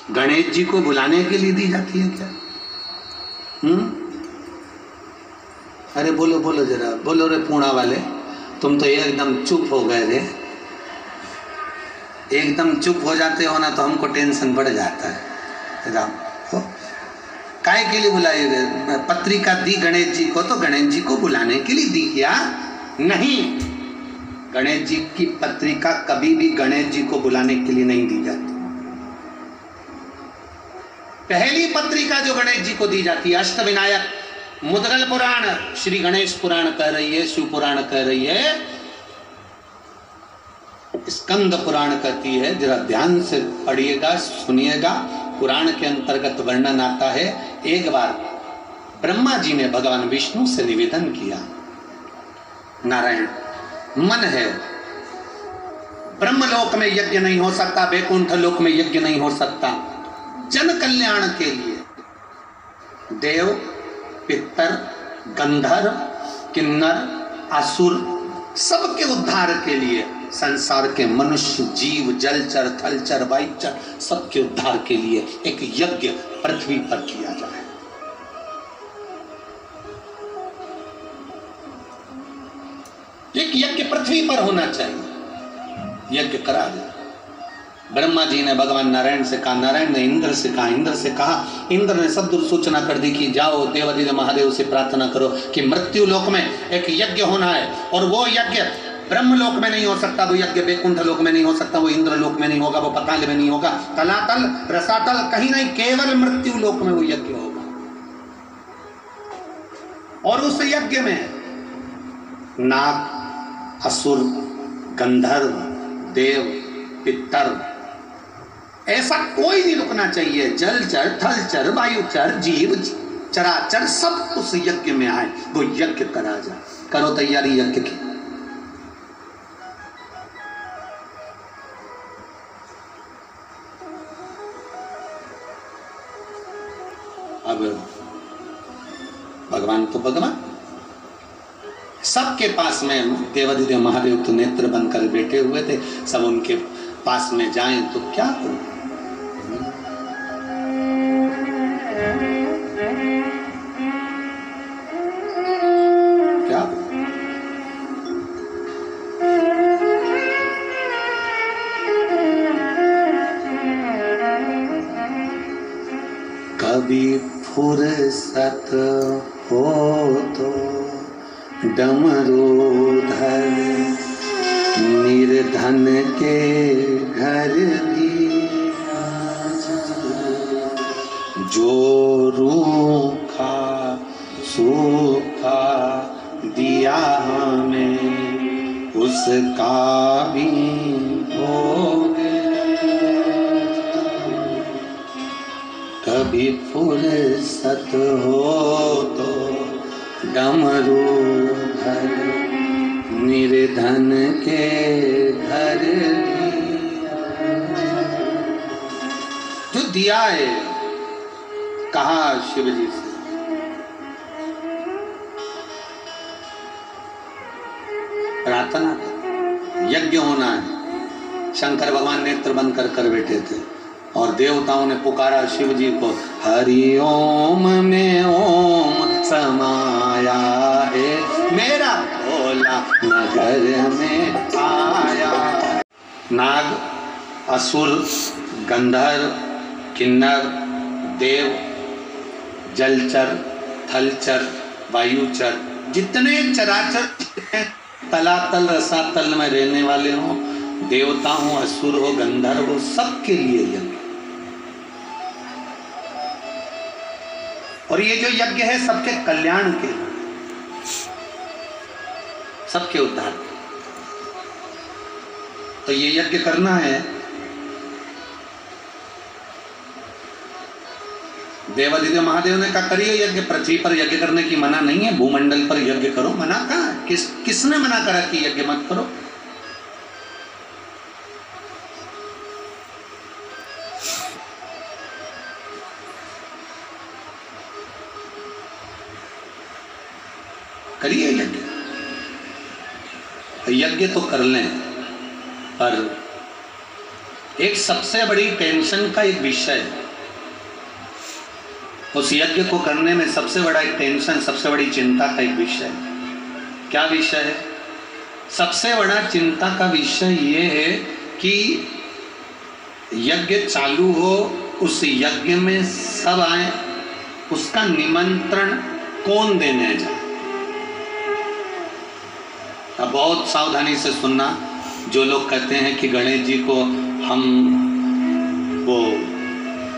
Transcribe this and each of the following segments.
गणेश जी को बुलाने के लिए दी जाती है क्या? अरे बोलो बोलो जरा, बोलो रे पूणा वाले, तुम तो एकदम चुप हो गए रे। एकदम चुप हो जाते हो ना तो हमको टेंशन बढ़ जाता है। राम हो काय के लिए बुलाए गए? पत्रिका दी गणेश जी को तो गणेश जी को बुलाने के लिए दी क्या? नहीं, गणेश जी की पत्रिका कभी भी गणेश जी को बुलाने के लिए नहीं दी जाती। पहली पत्रिका जो गणेश जी को दी जाती है, अष्टविनायक मुद्गल पुराण, श्री गणेश पुराण कह रही है, शिव पुराण कह रही है, स्कंद पुराण कहती है। जरा ध्यान से पढ़िएगा, सुनिएगा। पुराण के अंतर्गत वर्णन आता है, एक बार ब्रह्मा जी ने भगवान विष्णु से निवेदन किया, नारायण मन है, ब्रह्मलोक में यज्ञ नहीं हो सकता, वैकुंठ लोक में यज्ञ नहीं हो सकता, जन कल्याण के लिए देव, पितर, गंधर्व, किन्नर, असुर सबके उद्धार के लिए, संसार के मनुष्य, जीव, जलचर, थलचर, वायुचर सबके उद्धार के लिए एक यज्ञ पृथ्वी पर किया जाए। एक यज्ञ पृथ्वी पर होना चाहिए, यज्ञ करा जाए। ब्रह्मा जी ने भगवान नारायण से कहा, नारायण ने इंद्र से कहा, इंद्र से कहा, इंद्र ने सब दूर सूचना कर दी कि जाओ देवादिदेव महादेव से प्रार्थना करो कि मृत्यु लोक में एक यज्ञ होना है, और वो यज्ञ ब्रह्मलोक में नहीं हो सकता, वो यज्ञ वैकुंठ लोक में नहीं हो सकता, वो इंद्र लोक में नहीं होगा, वो पाताल में नहीं होगा, तलातल रसातल कहीं नहीं, केवल मृत्यु लोक में वो यज्ञ होगा। और उस यज्ञ में नाग, असुर, गंधर्व, देव, पितर, ऐसा कोई नहीं रुकना चाहिए। जलचर, थलचर, वायुचर, जीव, चराचर सब उस यज्ञ में आए, वो यज्ञ करा जाए। करो तैयारी यज्ञ की। अब भगवान तो भगवान, सबके पास में देवादिदेव महादेव तो नेत्र बनकर बैठे हुए थे, सब उनके पास में जाएं तो क्या हो? क्या हो? कभी फुर्सत हो तो डमरूधर निर्धन के घर भी जो रूखा सूखा दिया हमें उसका भी भोग। कभी फुर्सत हो तो डमरूधर निर्धन के घर जो दिया है, कहा शिव जी से, प्रार्थना कर, यज्ञ होना है। शंकर भगवान नेत्र बंद कर बैठे थे और देवताओं ने पुकारा शिव जी को, हरि ओम में ओम समाया है, मेरा भोला नगर में आया। नाग, असुर, गंधर्व, किन्नर, देव, जलचर, थलचर, वायुचर, जितने चराचर तलातल रसातल में रहने वाले हो, देवता हो, असुर हो, गंधर्व हो, सबके लिए यज्ञ। और ये जो यज्ञ है सबके कल्याण के, सबके उद्धार के। तो ये यज्ञ करना है। देवादिदेव महादेव ने कहा करिए यज्ञ, पृथ्वी पर यज्ञ करने की मना नहीं है, भूमंडल पर यज्ञ करो। मना कहा है? किसने मना करा कि यज्ञ मत करो? करिए यज्ञ, यज्ञ तो कर लें, पर एक सबसे बड़ी टेंशन का एक विषय है। उस यज्ञ को करने में सबसे बड़ा एक टेंशन, सबसे बड़ी चिंता का एक विषय है। क्या विषय है? सबसे बड़ा चिंता का विषय ये है कि यज्ञ चालू हो, उस यज्ञ में सब आए, उसका निमंत्रण कौन देने जाए। अब बहुत सावधानी से सुनना। जो लोग कहते हैं कि गणेश जी को हम वो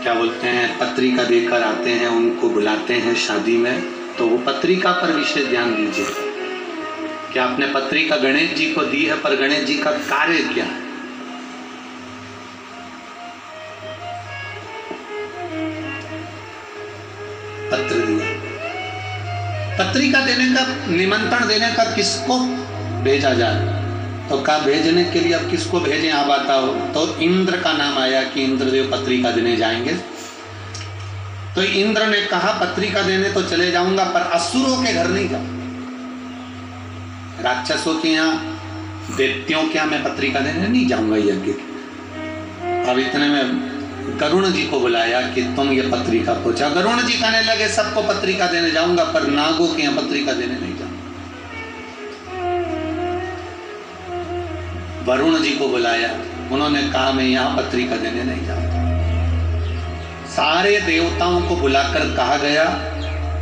क्या बोलते हैं पत्रिका देकर आते हैं, उनको बुलाते हैं शादी में, तो वो पत्रिका पर विशेष ध्यान दीजिए कि आपने पत्रिका गणेश जी को दी है, पर गणेश जी का कार्य क्या है। पत्र दिया, पत्रिका देने का, निमंत्रण देने का किसको भेजा जाए, तो कहा भेजने के लिए अब किसको भेजें आप बताओ। तो इंद्र का नाम आया कि इंद्रदेव पत्रिका देने जाएंगे। तो इंद्र ने कहा पत्रिका देने तो चले जाऊंगा, पर असुरों के घर नहीं जाऊंगा, राक्षसों के यहाँ, दैत्यों के यहाँ मैं पत्रिका देने नहीं जाऊंगा यज्ञ के। अब इतने में गरुण जी को बुलाया कि तुम ये पत्रिका पहुंचा। गरुण जी कहने लगे सबको पत्रिका देने जाऊंगा, पर नागों के यहाँ पत्रिका देने नहीं जाऊंगा। वरुण जी को बुलाया, उन्होंने कहा मैं यहाँ पत्रिका देने नहीं जाऊंगा। सारे देवताओं को बुलाकर कहा गया,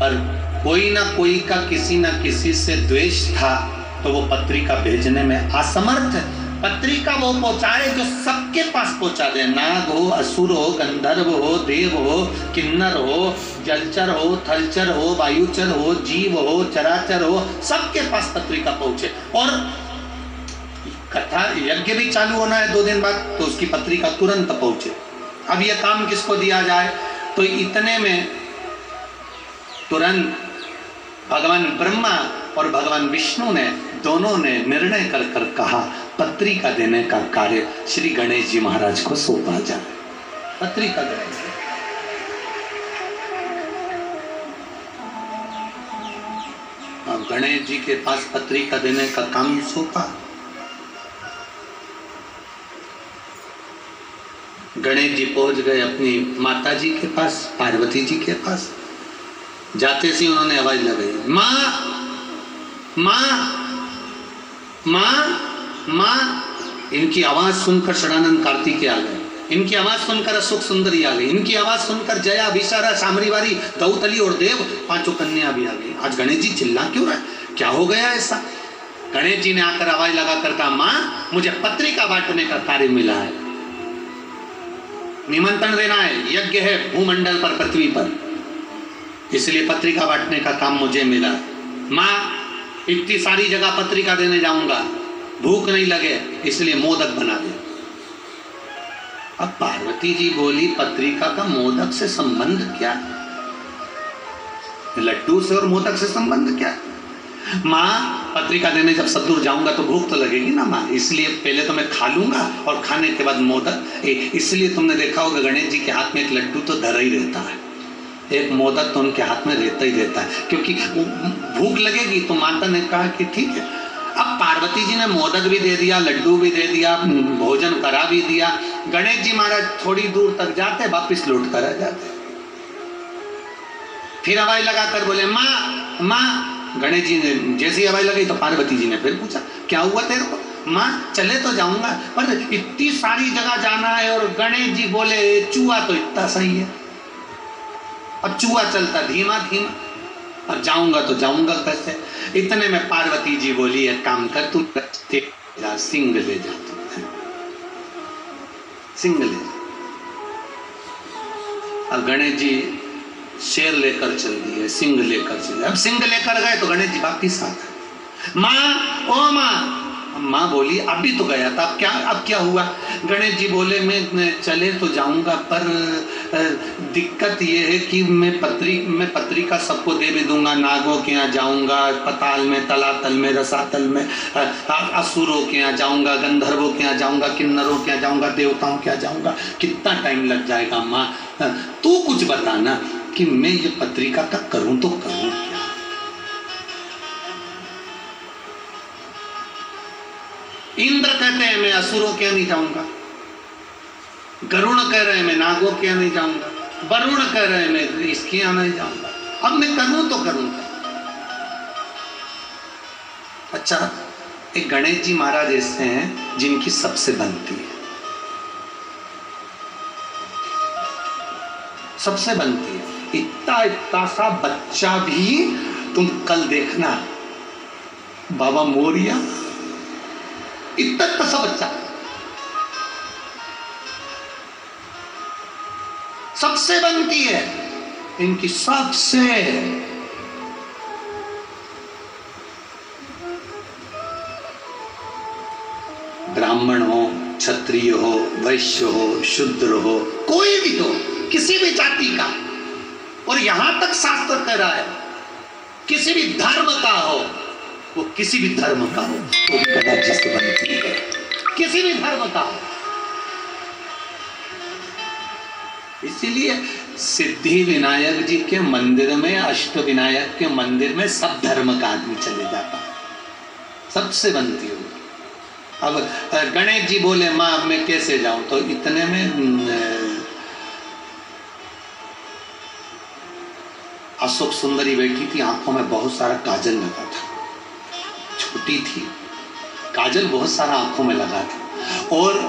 पर कोई ना कोई का किसी ना किसी से द्वेष था, तो वो पत्रिका भेजने में असमर्थ। पत्रिका वो पहुंचाए जो सबके पास पहुंचा दे, नाग हो, असुर हो, गंधर्व हो, देव हो, किन्नर हो, जलचर हो, थलचर हो, वायुचर हो, जीव हो, चराचर हो, सबके पास पत्रिका पहुंचे। और कथा यज्ञ भी चालू होना है 2 दिन बाद, तो उसकी पत्रिका तुरंत पहुंचे। अब यह काम किसको दिया जाए, तो इतने में तुरंत भगवान ब्रह्मा और भगवान विष्णु ने दोनों ने निर्णय कर कर कहा पत्रिका देने का कार्य श्री गणेश जी महाराज को सौंपा जाए। पत्रिका देने अब गणेश जी के पास पत्रिका देने का काम सौंपा। गणेश जी पहुंच गए अपनी माता जी के पास, पार्वती जी के पास। जाते सी उन्होंने आवाज लगाई, माँ माँ माँ माँ। इनकी आवाज सुनकर षडानंद कार्तिकेय आ गए, इनकी आवाज सुनकर अशोक सुंदरी आ गई, इनकी आवाज सुनकर जया, विशारा, सामरीवारी, दौतली और देव 5 कन्या भी आ गई। आज गणेश जी चिल्ला क्यों रहा है, क्या हो गया ऐसा? गणेश जी ने आकर आवाज लगाकर कहा, माँ मुझे पत्रिका बांटने का कार्य मिला है, निमंत्रण देना है, यज्ञ है भूमंडल पर, पृथ्वी पर, इसलिए पत्रिका बांटने का काम मुझे मिला। माँ इतनी सारी जगह पत्रिका देने जाऊंगा, भूख नहीं लगे इसलिए मोदक बना दे। अब पार्वती जी बोली पत्रिका का मोदक से संबंध क्या? लड्डू से और मोदक से संबंध क्या? माँ पत्रिका देने जब सदूर जाऊंगा तो भूख तो लगेगी ना माँ, इसलिए पहले तो मैं खा लूंगा और खाने के बाद मोदक। इसलिए तुमने देखा होगा गणेश जी के हाथ में एक लड्डू तो धरा ही रहता है, एक मोदक तो उनके हाथ में रहता ही रहता है, क्योंकि भूख लगेगी। तो माता ने कहा कि ठीक है। अब पार्वती जी ने मोदक भी दे दिया, लड्डू भी दे दिया, भोजन करा भी दिया। गणेश जी महाराज थोड़ी दूर तक जाते, वापिस लौट कर आ जाते। फिर आवाज लगाकर बोले माँ माँ। गणेश जी ने जैसी आवाज लगी तो पार्वती जी ने फिर पूछा क्या हुआ तेरे को? माँ चले तो जाऊंगा, पर इतनी सारी जगह जाना है। और गणेश जी बोले चूहा तो इतना सही है, अब चूहा चलता धीमा धीमा, अब जाऊंगा तो जाऊंगा कैसे? इतने में पार्वती जी बोली एक काम कर, तू सिंह ले जा, सिंह ले जा। अब गणेश जी शेर लेकर चल दिए, सिंह लेकर चल दिए। अब सिंह लेकर गए तो गणेश जी वापिस आ गए। माँ ओ माँ। माँ बोली अभी तो गया था, अब क्या हुआ? गणेश जी बोले मैं चले तो जाऊंगा, पर दिक्कत ये है कि मैं पत्रिका सबको दे भी दूंगा, नागों के यहाँ जाऊंगा, पताल में, तलातल में, रसातल में, असुरों के यहाँ जाऊंगा, गंधर्वों के यहाँ जाऊंगा, किन्नरों के यहाँ जाऊंगा, देवताओं के यहाँ जाऊंगा, कितना टाइम लग जाएगा? माँ तू कुछ बताना कि मैं ये पत्रिका का करूं तो करूं क्या? इंद्र कहते हैं मैं असुरों के नहीं जाऊंगा, गरुण कह रहे हैं मैं नागों के यहाँ नहीं जाऊंगा, वरुण कह रहे हैं मैं इसके यहाँ नहीं जाऊंगा, अब मैं करूं तो करूं क्या? अच्छा, एक गणेश जी महाराज ऐसे हैं जिनकी सबसे बनती है, सबसे बनती है। इतना इतना सा बच्चा भी तुम कल देखना, बाबा मोरिया इतना इतना सा बच्चा सबसे बनती है, इनकी सबसे। ब्राह्मण हो, क्षत्रिय हो, वैश्य हो, शूद्र हो, कोई भी हो, किसी भी जाति का, और यहां तक शास्त्र कह रहा है किसी भी धर्म का हो, वो किसी भी धर्म का हो वो भी गणेश जी से बनती है, किसी भी धर्म का हो। इसीलिए सिद्धि विनायक जी के मंदिर में, अष्ट विनायक के मंदिर में सब धर्म का आदमी चले जाता, सबसे बनती हो। अब गणेश जी बोले मां मैं कैसे जाऊं, तो इतने में अशोक सुंदरी बैठी थी, आंखों में बहुत सारा काजल लगा था, छोटी थी, काजल बहुत सारा आंखों में लगा था, और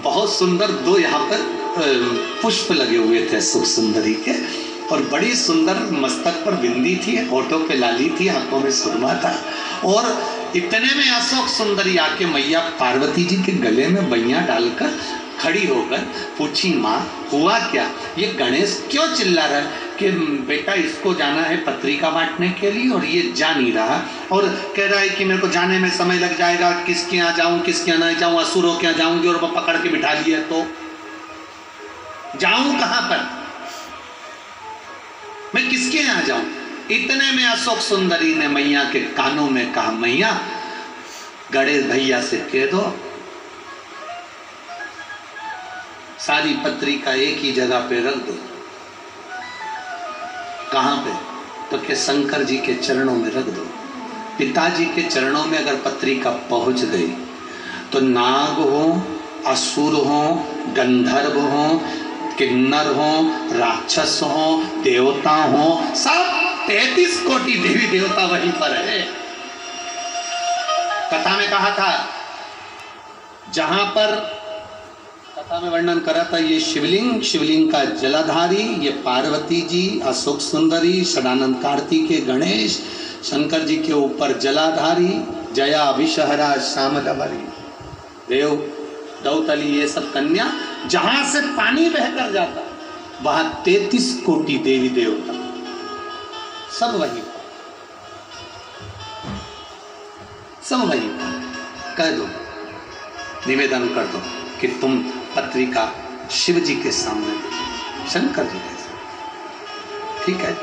बहुत सुंदर दो यहाँ पर पुष्प लगे हुए थे अशोक सुंदरी के, और बड़ी सुंदर मस्तक पर बिंदी थी, होठों पे लाली थी, आंखों में सुरमा था। और इतने में अशोक सुंदरी आके मैया पार्वती जी के गले में बैया डालकर खड़ी होकर पूछी माँ हुआ क्या, ये गणेश क्यों चिल्ला रहा है कि बेटा इसको जाना है पत्रिका बांटने के लिए और ये जा नहीं रहा, और कह रहा है कि मेरे को जाने में समय लग जाएगा, किसके यहाँ जाऊं किसके यहाँ नहीं जाऊं, असुरों के यहाँ जाऊंगी और वो पकड़ के बिठा लिए तो जाऊं कहां पर, मैं किसके यहाँ जाऊं। इतने में अशोक सुंदरी ने मैया के कानों में कहा मैया गणेश भैया से कह दो सारी पत्रिका एक ही जगह पे रख दो। कहां पे, तो के शंकर जी के चरणों में रख दो। पिताजी के चरणों में अगर पत्रिका पहुंच गई तो नाग हो, असुर हो, गंधर्व हो, किन्नर हो, राक्षस हो, देवता हो, सब 33 कोटि देवी देवता वहीं पर है। कथा में कहा था, जहां पर कथा में वर्णन करा था, ये शिवलिंग, शिवलिंग का जलाधारी, ये पार्वती जी, अशोक सुंदरी, सदानंद कार्तिकेय, गणेश, शंकर जी के ऊपर जलाधारी, जया विषहरा श्यामलवरी, देव दौतली, ये सब कन्या, जहां से पानी बहकर जाता वहां 33 कोटि देवी देवता सब वहीं, सब वहीं। कह दो, निवेदन कर दो कि तुम पत्रिका शिव जी के सामने, शंकर जी के सामने, ठीक है।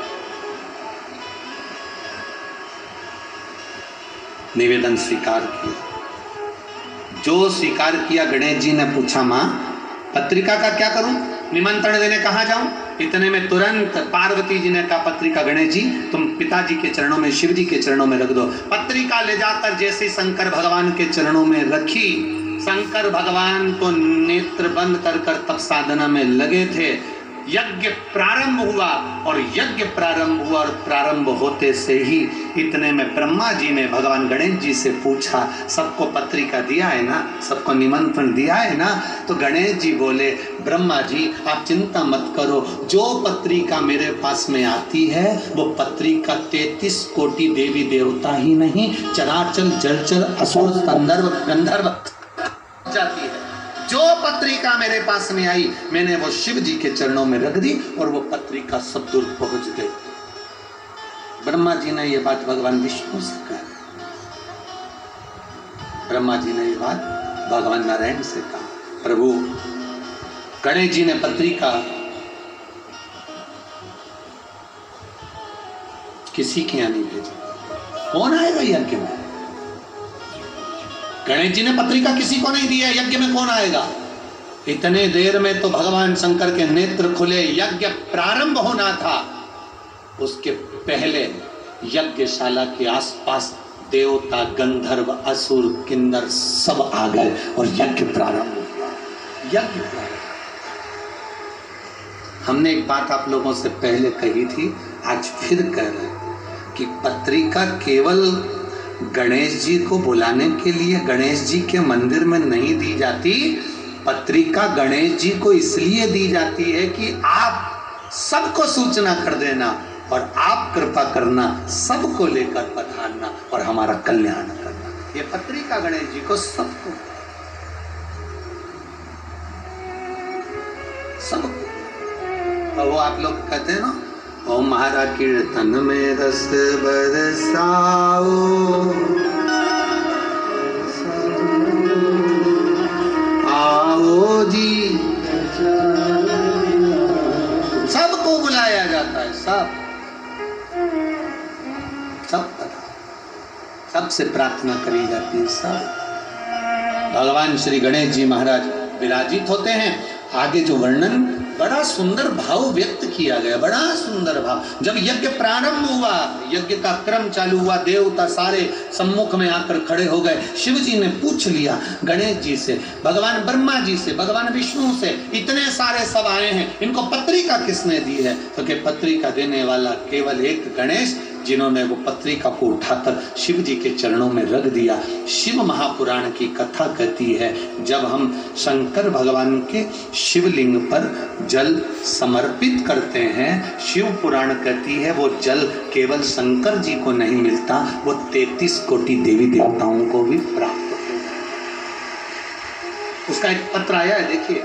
निवेदन स्वीकार किया, जो स्वीकार किया गणेश जी ने पूछा मां पत्रिका का क्या करूं, निमंत्रण देने कहां जाऊं। इतने में तुरंत पार्वती जी ने कहा पत्रिका गणेश जी तुम पिताजी के चरणों में, शिव जी के चरणों में रख दो। पत्रिका ले जाकर जैसे शंकर भगवान के चरणों में रखी, शंकर भगवान तो नेत्र बंद कर तप साधना में लगे थे। यज्ञ प्रारंभ हुआ, और यज्ञ प्रारंभ हुआ, और प्रारंभ होते से ही इतने में ब्रह्मा जी ने भगवान गणेश जी से पूछा सबको पत्रिका दिया है ना, सबको निमंत्रण दिया है ना। तो गणेश जी बोले ब्रह्मा जी आप चिंता मत करो, जो पत्रिका मेरे पास में आती है वो पत्रिका 33 कोटि देवी देवता ही नहीं, चराचर जलचर असुर गंधर्व जाती है। जो पत्रिका मेरे पास में आई मैंने वो शिव जी के चरणों में रख दी, और वो पत्रिका सब दूर पहुंच गई। ब्रह्मा जी ने ये बात भगवान विष्णु से कहा, ब्रह्मा जी ने ये बात भगवान नारायण से कहा, प्रभु गणेश जी ने पत्रिका किसी के यहाँ नहीं भेजी, कौन आएगा यज्ञ में। गणेश जी ने पत्रिका किसी को नहीं दी है, यज्ञ में कौन आएगा। इतने देर में तो भगवान शंकर के नेत्र खुले, यज्ञ प्रारंभ होना था। उसके पहले यज्ञशाला के आसपास देवता, गंधर्व, असुर, किन्नर सब आ गए और यज्ञ प्रारंभ हो गया। यज्ञ प्रारंभ, हमने एक बात आप लोगों से पहले कही थी, आज फिर कह रहे हैं कि पत्रिका केवल गणेश जी को बुलाने के लिए गणेश जी के मंदिर में नहीं दी जाती। पत्रिका गणेश जी को इसलिए दी जाती है कि आप सबको सूचना कर देना और आप कृपा करना, सबको लेकर पधारना और हमारा कल्याण करना। ये पत्रिका गणेश जी को सबको और वो आप लोग कहते हैं ना, ओम महारा कीर्तन में रस बरसाओ, आओ जी, सबको बुलाया जाता है, सब पता, सबसे प्रार्थना करी जाती है, सब। भगवान श्री गणेश जी महाराज विराजित होते हैं। आगे जो वर्णन बड़ा सुंदर भाव व्यक्त किया गया, बड़ा सुंदर भाव। जब यज्ञ प्रारंभ हुआ, यज्ञ का क्रम चालू हुआ, देवता सारे सम्मुख में आकर खड़े हो गए। शिव जी ने पूछ लिया गणेश जी से, भगवान ब्रह्मा जी से, भगवान विष्णु से, इतने सारे सब आए हैं, इनको पत्रिका किसने दी है? तो कि पत्रिका देने वाला केवल एक गणेश, जिन्होंने वो पत्रिका को उठाकर शिव जी के चरणों में रख दिया। शिव महापुराण की कथा कहती है, जब हम शंकर भगवान के शिवलिंग पर जल समर्पित करते हैं, शिव पुराण कहती है वो जल केवल शंकर जी को नहीं मिलता, वो 33 कोटि देवी देवताओं को भी प्राप्त होता है। उसका एक पत्र आया है, देखिए।